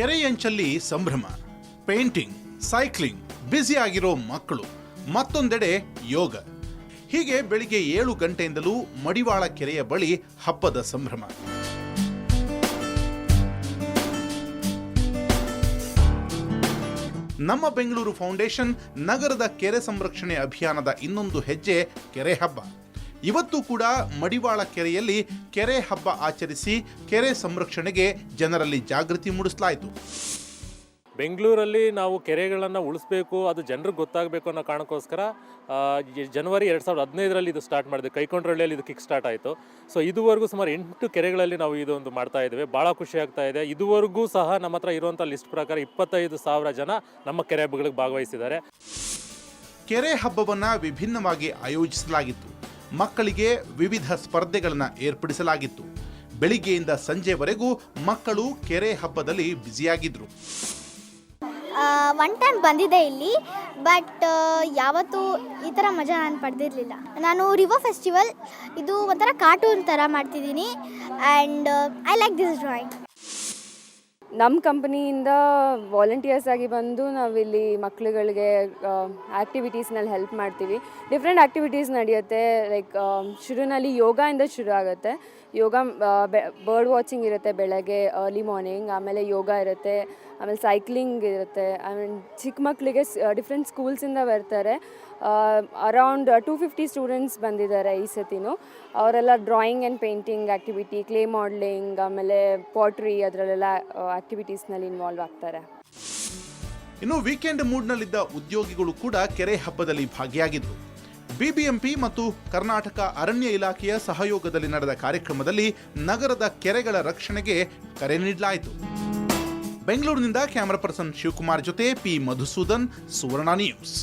ಕೆರೆಯಂಚಲ್ಲಿ ಸಂಭ್ರಮ, painting, cycling, busy ಆಗಿರೋ ಮಕ್ಕಳು, ಮತ್ತೊಂದೆಡೆ ಯೋಗ. ಹೀಗೆ ಬೆಳಿಗ್ಗೆ 7 ಗಂಟೆಯಿಂದಲೂ ಮಡಿವಾಳ ಕೆರೆಯ ಬಳಿ ಹಬ್ಬದ ಸಂಭ್ರಮ. ನಮ್ಮ ಬೆಂಗಳೂರು ಫೌಂಡೇಶನ್ ನಗರದ ಕೆರೆ ಸಂರಕ್ಷಣೆ ಅಭಿಯಾನದ ಇನ್ನೊಂದು ಹೆಜ್ಜೆ ಕೆರೆ ಹಬ್ಬ. ಇವತ್ತು ಕೂಡ ಮಡಿವಾಳ ಕೆರೆಯಲ್ಲಿ ಕೆರೆ ಹಬ್ಬ ಆಚರಿಸಿ ಕೆರೆ ಸಂರಕ್ಷಣೆಗೆ ಜನರಲ್ಲಿ ಜಾಗೃತಿ ಮೂಡಿಸಲಾಯಿತು. ಬೆಂಗಳೂರಲ್ಲಿ ನಾವು ಕೆರೆಗಳನ್ನು ಉಳಿಸ್ಬೇಕು, ಅದು ಜನರಿಗೆ ಗೊತ್ತಾಗಬೇಕು ಅನ್ನೋ ಕಾರಣಕ್ಕೋಸ್ಕರ ಜನವರಿ 2015ರಲ್ಲಿ ಇದು ಸ್ಟಾರ್ಟ್ ಮಾಡಿದೆ. ಕೈಕೊಂಡ್ರಳ್ಳಿಯಲ್ಲಿ ಇದು ಕಿಕ್ ಸ್ಟಾರ್ಟ್ ಆಯಿತು. ಸೊ ಇದುವರೆಗೂ ಸುಮಾರು 8 ಕೆರೆಗಳಲ್ಲಿ ನಾವು ಇದೊಂದು ಮಾಡ್ತಾ ಇದ್ದೇವೆ. ಭಾಳ ಖುಷಿ ಆಗ್ತಾ ಇದೆ. ಇದುವರೆಗೂ ಸಹ ನಮ್ಮ ಹತ್ರ ಇರುವಂಥ ಲಿಸ್ಟ್ ಪ್ರಕಾರ 25,000 ಜನ ನಮ್ಮ ಕೆರೆ ಹಬ್ಬಗಳಿಗೆ ಭಾಗವಹಿಸಿದ್ದಾರೆ. ಕೆರೆ ಹಬ್ಬವನ್ನು ವಿಭಿನ್ನವಾಗಿ ಆಯೋಜಿಸಲಾಗಿತ್ತು. ಮಕ್ಕಳಿಗೆ ವಿವಿಧ ಸ್ಪರ್ಧೆಗಳನ್ನು ಏರ್ಪಡಿಸಲಾಗಿತ್ತು. ಬೆಳಿಗ್ಗೆಯಿಂದ ಸಂಜೆವರೆಗೂ ಮಕ್ಕಳು ಕೆರೆ ಹಬ್ಬದಲ್ಲಿ ಬ್ಯುಸಿಯಾಗಿದ್ದರು. ಒನ್ ಟೈಮ್ ಬಂದಿದೆ ಇಲ್ಲಿ, ಬಟ್ ಯಾವತ್ತೂ ಈ ಥರ ಮಜಾ ನಾನು ಪಡೆದಿರಲಿಲ್ಲ. ನಾನು ರಿವರ್ ಫೆಸ್ಟಿವಲ್ ಇದು ಒಂಥರ ಕಾರ್ಟೂನ್ ಥರ ಮಾಡ್ತಿದ್ದೀನಿ and I like this drawing. ನಮ್ಮ ಕಂಪನಿಯಿಂದ ವಾಲಂಟಿಯರ್ಸ್ ಆಗಿ ಬಂದು ನಾವಿಲ್ಲಿ ಮಕ್ಕಳುಗಳಿಗೆ ಆ್ಯಕ್ಟಿವಿಟೀಸ್ನಲ್ಲಿ ಹೆಲ್ಪ್ ಮಾಡ್ತೀವಿ. ಡಿಫ್ರೆಂಟ್ ಆ್ಯಕ್ಟಿವಿಟೀಸ್ ನಡೆಯುತ್ತೆ. ಲೈಕ್ ಶುರುವಿನಲ್ಲಿ ಯೋಗದಿಂದ ಶುರು ಆಗುತ್ತೆ. ಯೋಗ, ಬರ್ಡ್ ವಾಚಿಂಗ್ ಇರುತ್ತೆ ಬೆಳಗ್ಗೆ ಅರ್ಲಿ ಮಾರ್ನಿಂಗ್, ಆಮೇಲೆ ಯೋಗ ಇರುತ್ತೆ, ಆಮೇಲೆ ಸೈಕ್ಲಿಂಗ್ ಇರುತ್ತೆ. ಆಮೇಲೆ ಚಿಕ್ಕ ಮಕ್ಕಳಿಗೆ ಡಿಫ್ರೆಂಟ್ ಸ್ಕೂಲ್ಸಿಂದ ಬರ್ತಾರೆ. ಅರೌಂಡ್ 250 ಸ್ಟೂಡೆಂಟ್ಸ್ ಬಂದಿದ್ದಾರೆ ಈ ಸತಿನೂ. ಅವರೆಲ್ಲ drawing and painting activity, clay modelling, ಆಮೇಲೆ ಪಾಟ್ರಿ, ಅದರಲ್ಲೆಲ್ಲ ಆ್ಯಕ್ಟಿವಿಟೀಸ್ನಲ್ಲಿ ಇನ್ವಾಲ್ವ್ ಆಗ್ತಾರೆ. ಇನ್ನು ವೀಕೆಂಡ್ ಮೂಡ್ನಲ್ಲಿದ್ದ ಉದ್ಯೋಗಿಗಳು ಕೂಡ ಕೆರೆ ಹಬ್ಬದಲ್ಲಿ ಭಾಗಿಯಾಗಿದ್ದರು. ಬಿಬಿಎಂಪಿ ಮತ್ತು ಕರ್ನಾಟಕ ಅರಣ್ಯ ಇಲಾಖೆಯ ಸಹಯೋಗದಲ್ಲಿ ನಡೆದ ಕಾರ್ಯಕ್ರಮದಲ್ಲಿ ನಗರದ ಕೆರೆಗಳ ರಕ್ಷಣೆಗೆ ಕರೆ ನೀಡಲಾಯಿತು. ಬೆಂಗಳೂರಿನಿಂದ ಕ್ಯಾಮರಾ ಪರ್ಸನ್ ಶಿವಕುಮಾರ್ ಜೊತೆ ಪಿ ಮಧುಸೂದನ್, ಸುವರ್ಣ ನ್ಯೂಸ್.